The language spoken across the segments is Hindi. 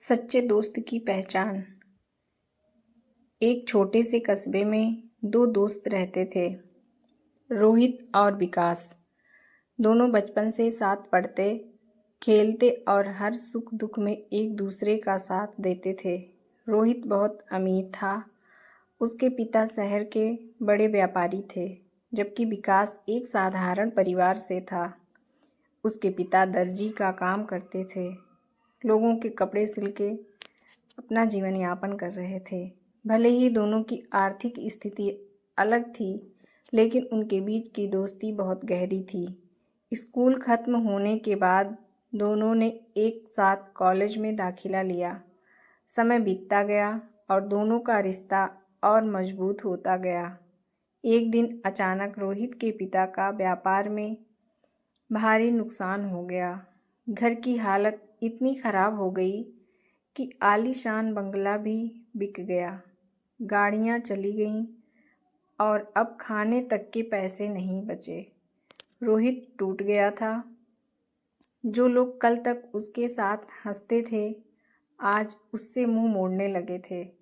सच्चे दोस्त की पहचान। एक छोटे से कस्बे में दो दोस्त रहते थे, रोहित और विकास। दोनों बचपन से साथ पढ़ते, खेलते और हर सुख दुख में एक दूसरे का साथ देते थे। रोहित बहुत अमीर था। उसके पिता शहर के बड़े व्यापारी थे, जबकि विकास एक साधारण परिवार से था। उसके पिता दर्जी का काम करते थे, लोगों के कपड़े सिल के अपना जीवन यापन कर रहे थे। भले ही दोनों की आर्थिक स्थिति अलग थी, लेकिन उनके बीच की दोस्ती बहुत गहरी थी। स्कूल खत्म होने के बाद दोनों ने एक साथ कॉलेज में दाखिला लिया। समय बीतता गया और दोनों का रिश्ता और मजबूत होता गया। एक दिन अचानक रोहित के पिता का व्यापार में भारी नुकसान हो गया। घर की हालत इतनी खराब हो गई कि आलीशान बंगला भी बिक गया, गाड़ियां चली गईं और अब खाने तक के पैसे नहीं बचे। रोहित टूट गया था। जो लोग कल तक उसके साथ हंसते थे, आज उससे मुंह मोड़ने लगे थे।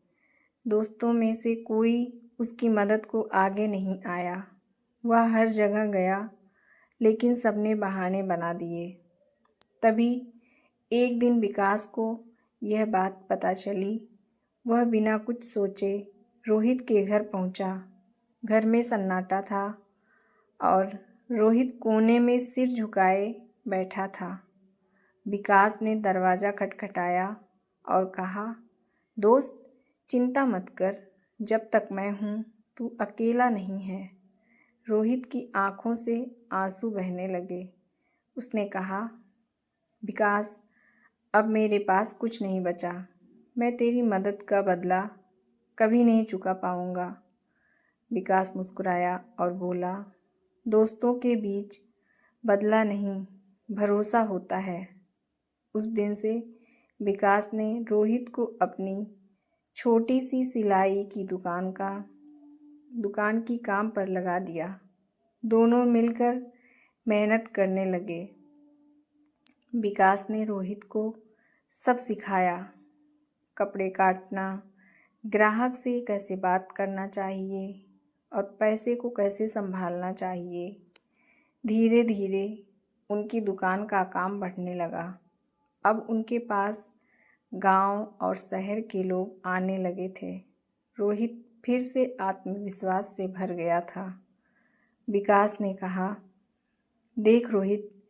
दोस्तों में से कोई उसकी मदद को आगे नहीं आया। वह हर जगह गया, लेकिन सबने बहाने बना दिए। तभी एक दिन विकास को यह बात पता चली। वह बिना कुछ सोचे रोहित के घर पहुंचा। घर में सन्नाटा था और रोहित कोने में सिर झुकाए बैठा था। विकास ने दरवाज़ा खटखटाया और कहा, दोस्त, चिंता मत कर, जब तक मैं हूँ तू अकेला नहीं है। रोहित की आंखों से आंसू बहने लगे। उसने कहा, विकास, अब मेरे पास कुछ नहीं बचा। मैं तेरी मदद का बदला कभी नहीं चुका पाऊंगा। विकास मुस्कुराया और बोला, दोस्तों के बीच बदला नहीं, भरोसा होता है। उस दिन से विकास ने रोहित को अपनी छोटी सी सिलाई की दुकान की काम पर लगा दिया। दोनों मिलकर मेहनत करने लगे। विकास ने रोहित को सब सिखाया, कपड़े काटना, ग्राहक से कैसे बात करना चाहिए और पैसे को कैसे संभालना चाहिए। धीरे धीरे उनकी दुकान का काम बढ़ने लगा। अब उनके पास गांव और शहर के लोग आने लगे थे। रोहित फिर से आत्मविश्वास से भर गया था। विकास ने कहा, देख रोहित,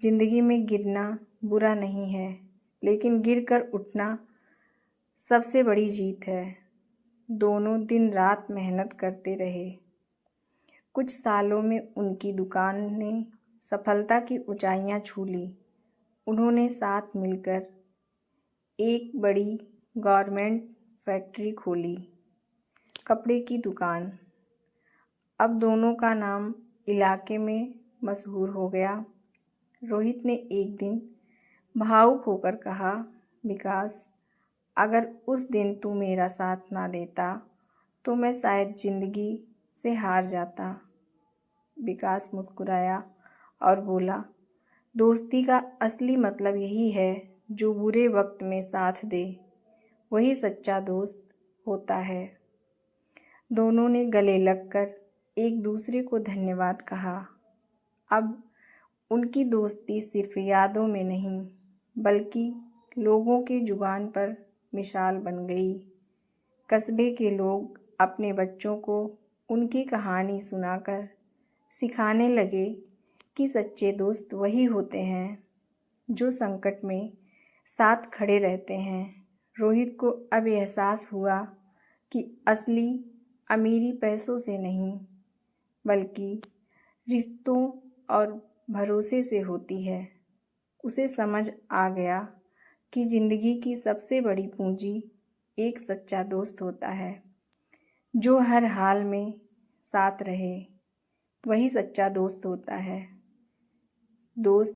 जिंदगी में गिरना बुरा नहीं है, लेकिन गिरकर उठना सबसे बड़ी जीत है। दोनों दिन रात मेहनत करते रहे। कुछ सालों में उनकी दुकान ने सफलता की ऊंचाइयां छू ली। उन्होंने साथ मिलकर एक बड़ी गारमेंट फैक्ट्री खोली, कपड़े की दुकान। अब दोनों का नाम इलाके में मशहूर हो गया। रोहित ने एक दिन भावुक होकर कहा, विकास, अगर उस दिन तू मेरा साथ ना देता तो मैं शायद जिंदगी से हार जाता। विकास मुस्कुराया और बोला, दोस्ती का असली मतलब यही है, जो बुरे वक्त में साथ दे, वही सच्चा दोस्त होता है। दोनों ने गले लगकर एक दूसरे को धन्यवाद कहा। अब उनकी दोस्ती सिर्फ यादों में नहीं, बल्कि लोगों की जुबान पर मिसाल बन गई। कस्बे के लोग अपने बच्चों को उनकी कहानी सुनाकर सिखाने लगे कि सच्चे दोस्त वही होते हैं जो संकट में साथ खड़े रहते हैं। रोहित को अब एहसास हुआ कि असली अमीरी पैसों से नहीं, बल्कि रिश्तों और भरोसे से होती है। उसे समझ आ गया कि ज़िंदगी की सबसे बड़ी पूंजी एक सच्चा दोस्त होता है, जो हर हाल में साथ रहे। वही सच्चा दोस्त होता है। दोस्त